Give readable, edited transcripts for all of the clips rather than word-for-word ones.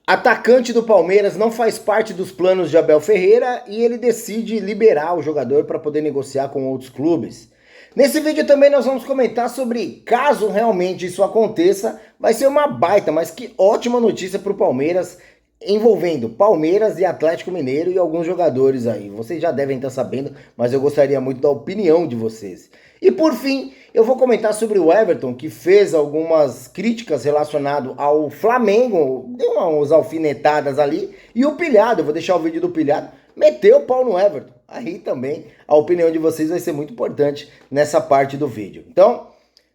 Atacante do Palmeiras não faz parte dos planos de Abel Ferreira e ele decide liberar o jogador para poder negociar com outros clubes. Nesse vídeo também nós vamos comentar sobre, caso realmente isso aconteça, vai ser uma baita, mas que ótima notícia para o Palmeiras, envolvendo Palmeiras e Atlético Mineiro e alguns jogadores aí. Vocês já devem estar sabendo, mas eu gostaria muito da opinião de vocês. E por fim, eu vou comentar sobre o Everton, que fez algumas críticas relacionadas ao Flamengo, deu umas alfinetadas ali, e o Pilhado, eu vou deixar o vídeo do Pilhado, meteu o pau no Everton. Aí também a opinião de vocês vai ser muito importante nessa parte do vídeo. Então,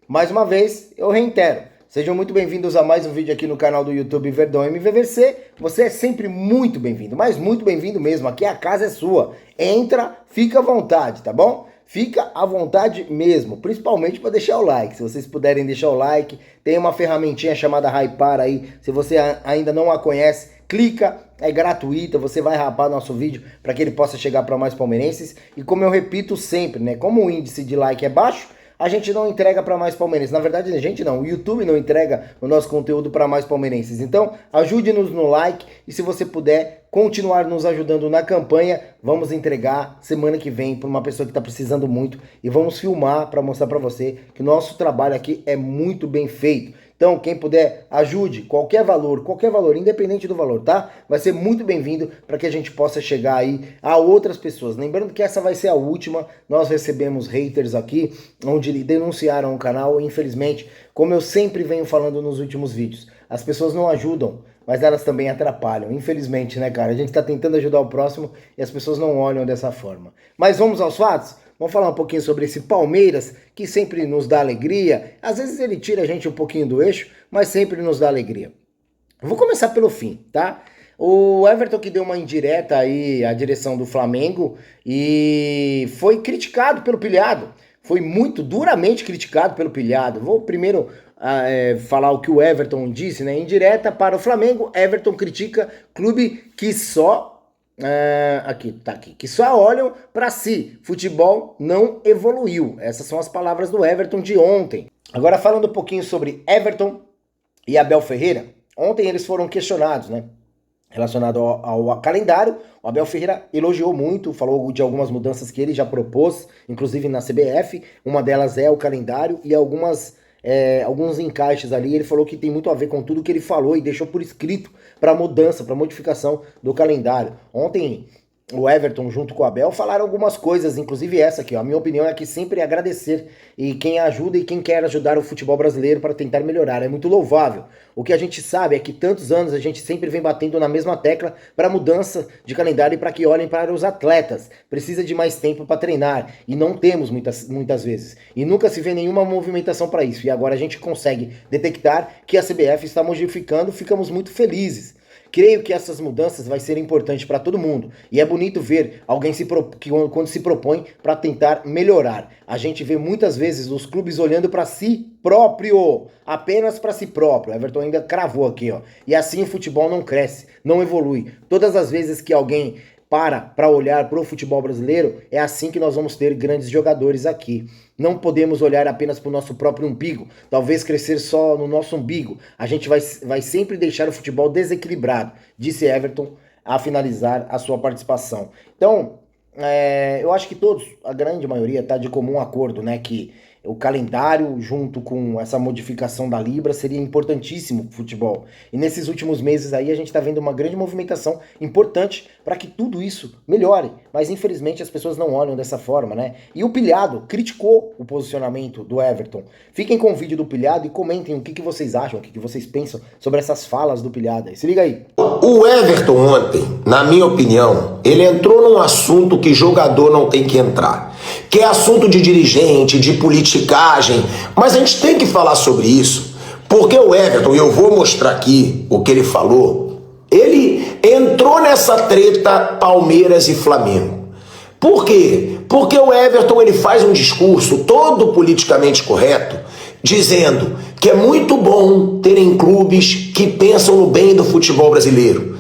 mais uma vez, eu reitero, sejam muito bem-vindos a mais um vídeo aqui no canal do YouTube Verdão MVVC. Você é sempre muito bem-vindo, mas muito bem-vindo mesmo. Aqui a casa é sua. Entra, fica à vontade, tá bom? Fica à vontade mesmo, principalmente para deixar o like. Se vocês puderem deixar o like, tem uma ferramentinha chamada Hypar aí. Se você ainda não a conhece, clica, é gratuita, você vai rapar nosso vídeo para que ele possa chegar para mais palmeirenses. E como eu repito sempre, né, como o índice de like é baixo, a gente não entrega para mais palmeirenses. Na verdade, a gente não, o YouTube não entrega o nosso conteúdo para mais palmeirenses. Então, ajude-nos no like e se você puder continuar nos ajudando na campanha, vamos entregar semana que vem para uma pessoa que está precisando muito e vamos filmar para mostrar para você que o nosso trabalho aqui é muito bem feito. Então, quem puder, ajude, qualquer valor, independente do valor, tá? Vai ser muito bem-vindo para que a gente possa chegar aí a outras pessoas. Lembrando que essa vai ser a última, nós recebemos haters aqui, onde denunciaram o canal, infelizmente, como eu sempre venho falando nos últimos vídeos, as pessoas não ajudam, mas elas também atrapalham, infelizmente, né, cara? A gente tá tentando ajudar o próximo e as pessoas não olham dessa forma. Mas vamos aos fatos? Vamos falar um pouquinho sobre esse Palmeiras, que sempre nos dá alegria. Às vezes ele tira a gente um pouquinho do eixo, mas sempre nos dá alegria. Vou começar pelo fim, tá? O Everton que deu uma indireta aí à direção do Flamengo e foi criticado pelo Pilhado. Foi muito duramente criticado pelo Pilhado. Vou primeiro falar o que o Everton disse, né? Indireta para o Flamengo, Everton critica clube que só... que só olham para si, futebol não evoluiu. Essas são as palavras do Everton de ontem. Agora falando um pouquinho sobre Everton e Abel Ferreira, ontem eles foram questionados, né, relacionado ao calendário. O Abel Ferreira elogiou muito, falou de algumas mudanças que ele já propôs, inclusive na CBF, uma delas é o calendário e alguns encaixes ali. Ele falou que tem muito a ver com tudo que ele falou e deixou por escrito para mudança, para modificação do calendário. Ontem o Everton junto com o Abel falaram algumas coisas, inclusive essa aqui, ó. A minha opinião é que sempre é agradecer e quem ajuda e quem quer ajudar o futebol brasileiro para tentar melhorar, é muito louvável. O que a gente sabe é que tantos anos a gente sempre vem batendo na mesma tecla para mudança de calendário e para que olhem para os atletas. Precisa de mais tempo para treinar e não temos muitas vezes. E nunca se vê nenhuma movimentação para isso. E agora a gente consegue detectar que a CBF está modificando, ficamos muito felizes. Creio que essas mudanças vai ser importante para todo mundo. E é bonito ver alguém quando se propõe para tentar melhorar. A gente vê muitas vezes os clubes olhando para si próprio, apenas para si próprio. Everton ainda cravou aqui, ó. E assim o futebol não cresce, não evolui. Todas as vezes que alguém para olhar para o futebol brasileiro, é assim que nós vamos ter grandes jogadores aqui. Não podemos olhar apenas para o nosso próprio umbigo, talvez crescer só no nosso umbigo. A gente vai sempre deixar o futebol desequilibrado, disse Everton a finalizar a sua participação. Então, eu acho que todos, a grande maioria, está de comum acordo, né, que o calendário, junto com essa modificação da Libra, seria importantíssimo para o futebol. E nesses últimos meses aí a gente está vendo uma grande movimentação importante para que tudo isso melhore. Mas infelizmente as pessoas não olham dessa forma, né? E o Pilhado criticou o posicionamento do Everton. Fiquem com o vídeo do Pilhado e comentem o que vocês acham, o que vocês pensam sobre essas falas do Pilhado. Se liga aí. O Everton ontem, na minha opinião, ele entrou num assunto que jogador não tem que entrar. Que é assunto de dirigente, de politicagem, mas a gente tem que falar sobre isso, porque o Everton, e eu vou mostrar aqui o que ele falou, ele entrou nessa treta Palmeiras e Flamengo. Por quê? Porque o Everton ele faz um discurso todo politicamente correto, dizendo que é muito bom terem clubes que pensam no bem do futebol brasileiro.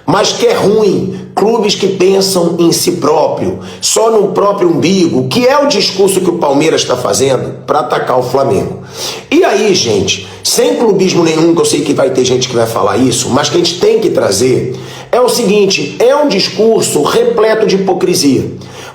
mas que é ruim. Clubes que pensam em si próprio, só no próprio umbigo, que é o discurso que o Palmeiras está fazendo para atacar o Flamengo. E aí, gente, sem clubismo nenhum, que eu sei que vai ter gente que vai falar isso, mas que a gente tem que trazer, é o seguinte, é um discurso repleto de hipocrisia.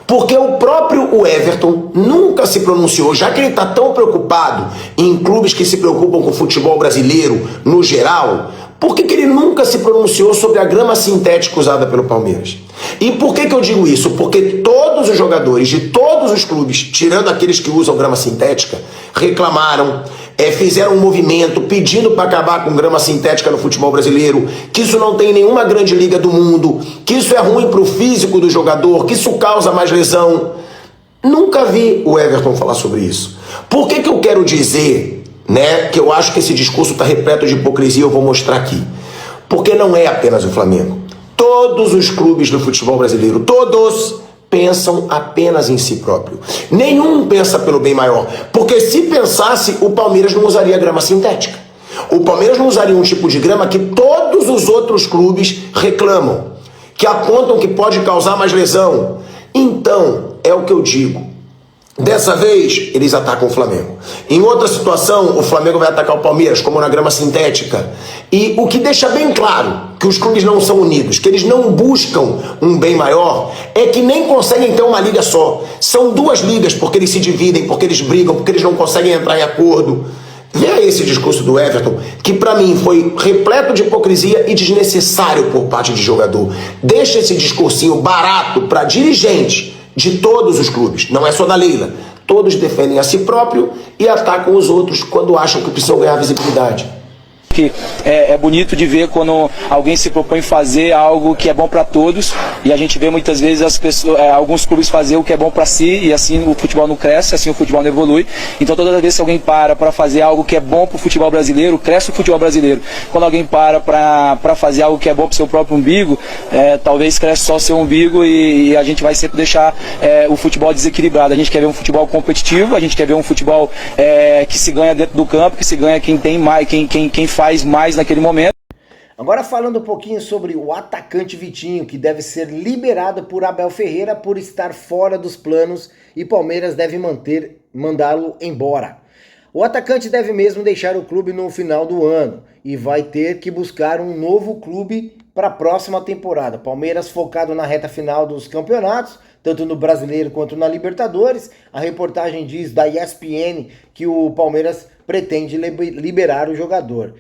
Porque o próprio Everton nunca se pronunciou, já que ele está tão preocupado em clubes que se preocupam com o futebol brasileiro no geral, por que ele nunca se pronunciou sobre a grama sintética usada pelo Palmeiras? E por que eu digo isso? Porque todos os jogadores de todos os clubes, tirando aqueles que usam grama sintética, reclamaram, fizeram um movimento pedindo para acabar com grama sintética no futebol brasileiro, que isso não tem nenhuma grande liga do mundo, que isso é ruim para o físico do jogador, que isso causa mais lesão. Nunca vi o Everton falar sobre isso. Por que eu quero dizer, né, que eu acho que esse discurso está repleto de hipocrisia? Eu vou mostrar aqui. Porque não é apenas o Flamengo. Todos os clubes do futebol brasileiro, todos pensam apenas em si próprio. Nenhum pensa pelo bem maior. Porque se pensasse, o Palmeiras não usaria grama sintética. O Palmeiras não usaria um tipo de grama que todos os outros clubes reclamam, que apontam que pode causar mais lesão. Então, é o que eu digo. Dessa vez, eles atacam o Flamengo. Em outra situação, o Flamengo vai atacar o Palmeiras, como na grama sintética. E o que deixa bem claro que os clubes não são unidos, que eles não buscam um bem maior, é que nem conseguem ter uma liga só. São duas ligas, porque eles se dividem, porque eles brigam, porque eles não conseguem entrar em acordo. Vê aí esse discurso do Everton, que pra mim foi repleto de hipocrisia e desnecessário por parte de jogador. Deixa esse discursinho barato pra dirigente de todos os clubes, não é só da Leila. Todos defendem a si próprio e atacam os outros quando acham que precisam ganhar visibilidade. Que é bonito de ver quando alguém se propõe fazer algo que é bom para todos, e a gente vê muitas vezes as pessoas, alguns clubes fazer o que é bom para si, e assim o futebol não cresce, assim o futebol não evolui. Então toda vez que alguém para fazer algo que é bom para o futebol brasileiro, cresce o futebol brasileiro. Quando alguém para fazer algo que é bom para o seu próprio umbigo, talvez cresce só o seu umbigo, e a gente vai sempre deixar o futebol desequilibrado. A gente quer ver um futebol competitivo, a gente quer ver um futebol que se ganha dentro do campo, que se ganha quem tem mais, quem faz mais naquele momento. Agora falando um pouquinho sobre o atacante Vitinho, que deve ser liberado por Abel Ferreira por estar fora dos planos e Palmeiras deve mandá-lo embora. O atacante deve mesmo deixar o clube no final do ano e vai ter que buscar um novo clube para a próxima temporada. Palmeiras focado na reta final dos campeonatos, tanto no Brasileiro quanto na Libertadores. A reportagem diz da ESPN que o Palmeiras pretende liberar o jogador.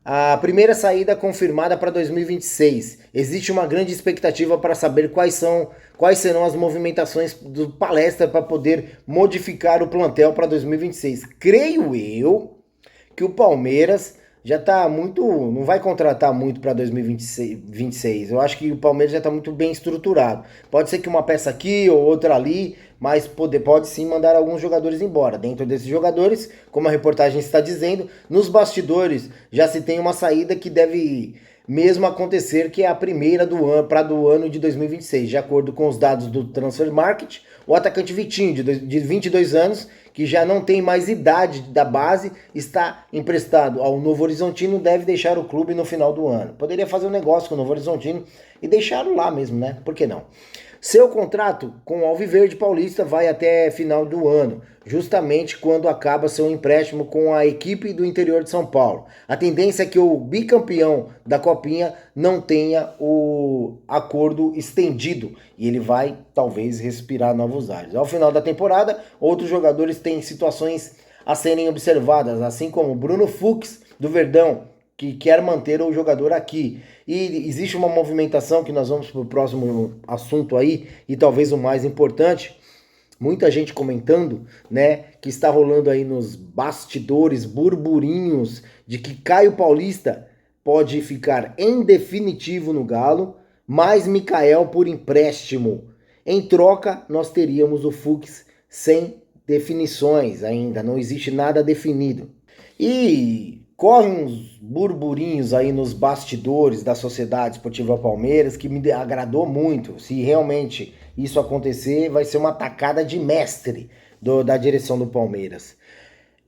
A primeira saída confirmada para 2026. Existe uma grande expectativa para saber quais serão as movimentações do Palestra para poder modificar o plantel para 2026. Creio eu que o Palmeiras já está não vai contratar muito para 2026. Eu acho que o Palmeiras já está muito bem estruturado. Pode ser que uma peça aqui ou outra ali, mas pode sim mandar alguns jogadores embora. Dentro desses jogadores, como a reportagem está dizendo, nos bastidores já se tem uma saída que deve mesmo acontecer, que é a primeira do ano de 2026. De acordo com os dados do Transfer Market, o atacante Vitinho, de 22 anos, que já não tem mais idade da base, está emprestado ao Novo Horizontino, deve deixar o clube no final do ano. Poderia fazer um negócio com o Novo Horizontino e deixá-lo lá mesmo, né? Por que não? Seu contrato com o Alviverde Paulista vai até final do ano, justamente quando acaba seu empréstimo com a equipe do interior de São Paulo. A tendência é que o bicampeão da Copinha não tenha o acordo estendido e ele vai, talvez, respirar novos ares. Ao final da temporada, outros jogadores têm situações a serem observadas, assim como Bruno Fux, do Verdão, que quer manter o jogador aqui. E existe uma movimentação que nós vamos para o próximo assunto aí, e talvez o mais importante, muita gente comentando, né, que está rolando aí nos bastidores, burburinhos, de que Caio Paulista pode ficar em definitivo no Galo, mais Mikael por empréstimo. Em troca, nós teríamos o Fux sem definições ainda, não existe nada definido. E correm uns burburinhos aí nos bastidores da Sociedade Esportiva Palmeiras que me agradou muito. Se realmente isso acontecer, vai ser uma tacada de mestre da direção do Palmeiras.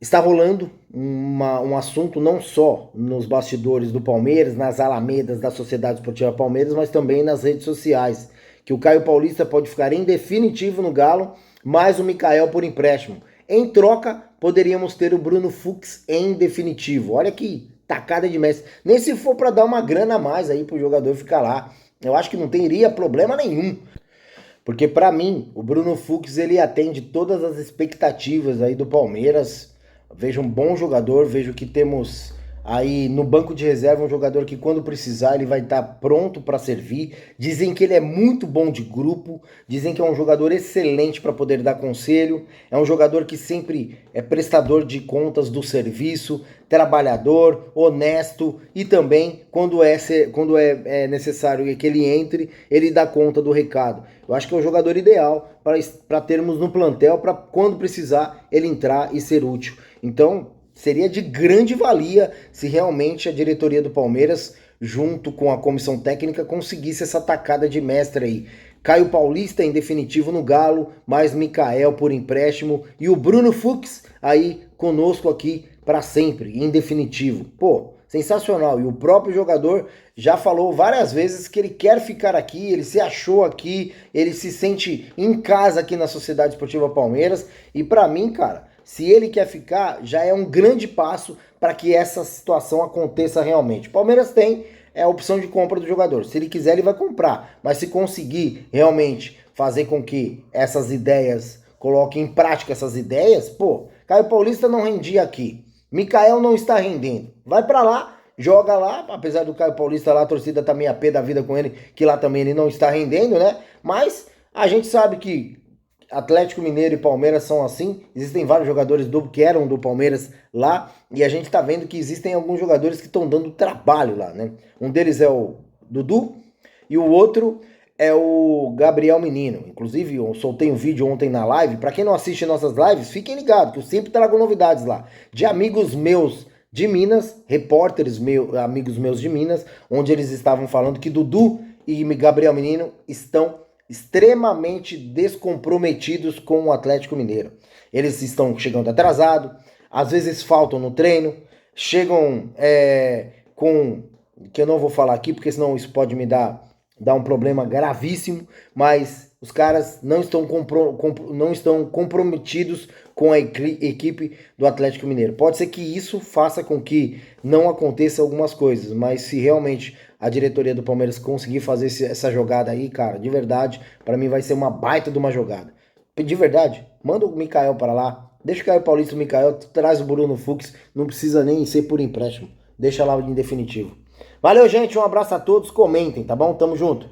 Está rolando um assunto não só nos bastidores do Palmeiras, nas alamedas da Sociedade Esportiva Palmeiras, mas também nas redes sociais, que o Caio Paulista pode ficar em definitivo no Galo, mais o Mikael por empréstimo. Em troca, poderíamos ter o Bruno Fux em definitivo. Olha que tacada de mestre. Nem se for para dar uma grana a mais aí pro jogador ficar lá. Eu acho que não teria problema nenhum. Porque para mim, o Bruno Fux, ele atende todas as expectativas aí do Palmeiras. Vejo um bom jogador, vejo que temos aí no banco de reserva um jogador que quando precisar ele vai estar pronto para servir. Dizem que ele é muito bom de grupo, dizem que é um jogador excelente para poder dar conselho, é um jogador que sempre é prestador de contas do serviço, trabalhador, honesto e também quando é necessário que ele entre, ele dá conta do recado. Eu acho que é o jogador ideal para termos no plantel, para quando precisar ele entrar e ser útil. Então, seria de grande valia se realmente a diretoria do Palmeiras, junto com a comissão técnica, conseguisse essa tacada de mestre aí. Caio Paulista em definitivo no Galo, mais Mikael por empréstimo e o Bruno Fux aí conosco aqui para sempre, em definitivo. Pô, sensacional. E o próprio jogador já falou várias vezes que ele quer ficar aqui, ele se achou aqui, ele se sente em casa aqui na Sociedade Esportiva Palmeiras. E para mim, cara, se ele quer ficar, já é um grande passo para que essa situação aconteça realmente. O Palmeiras tem a opção de compra do jogador. Se ele quiser, ele vai comprar. Mas se conseguir realmente fazer com que essas ideias, coloque em prática essas ideias, pô, Caio Paulista não rendia aqui. Mikael não está rendendo. Vai para lá, joga lá, apesar do Caio Paulista lá, a torcida tá meio a pé da vida com ele, que lá também ele não está rendendo, né? Mas a gente sabe que Atlético Mineiro e Palmeiras são assim, existem vários jogadores que eram do Palmeiras lá, e a gente tá vendo que existem alguns jogadores que estão dando trabalho lá, né? Um deles é o Dudu, e o outro é o Gabriel Menino. Inclusive, eu soltei um vídeo ontem na live. Para quem não assiste nossas lives, fiquem ligados, que eu sempre trago novidades lá. De amigos meus de Minas, repórteres amigos meus de Minas, onde eles estavam falando que Dudu e Gabriel Menino estão extremamente descomprometidos com o Atlético Mineiro. Eles estão chegando atrasados, às vezes faltam no treino, chegam com... que eu não vou falar aqui, porque senão isso pode me dar um problema gravíssimo, mas os caras não estão comprometidos com a equipe do Atlético Mineiro. Pode ser que isso faça com que não aconteça algumas coisas, mas se realmente a diretoria do Palmeiras conseguir fazer essa jogada aí, cara, de verdade, para mim vai ser uma baita de uma jogada. De verdade, manda o Mikael para lá, deixa o Caio Paulista, o Mikael, traz o Bruno Fux, não precisa nem ser por empréstimo, deixa lá em definitivo. Valeu, gente, um abraço a todos, comentem, tá bom? Tamo junto.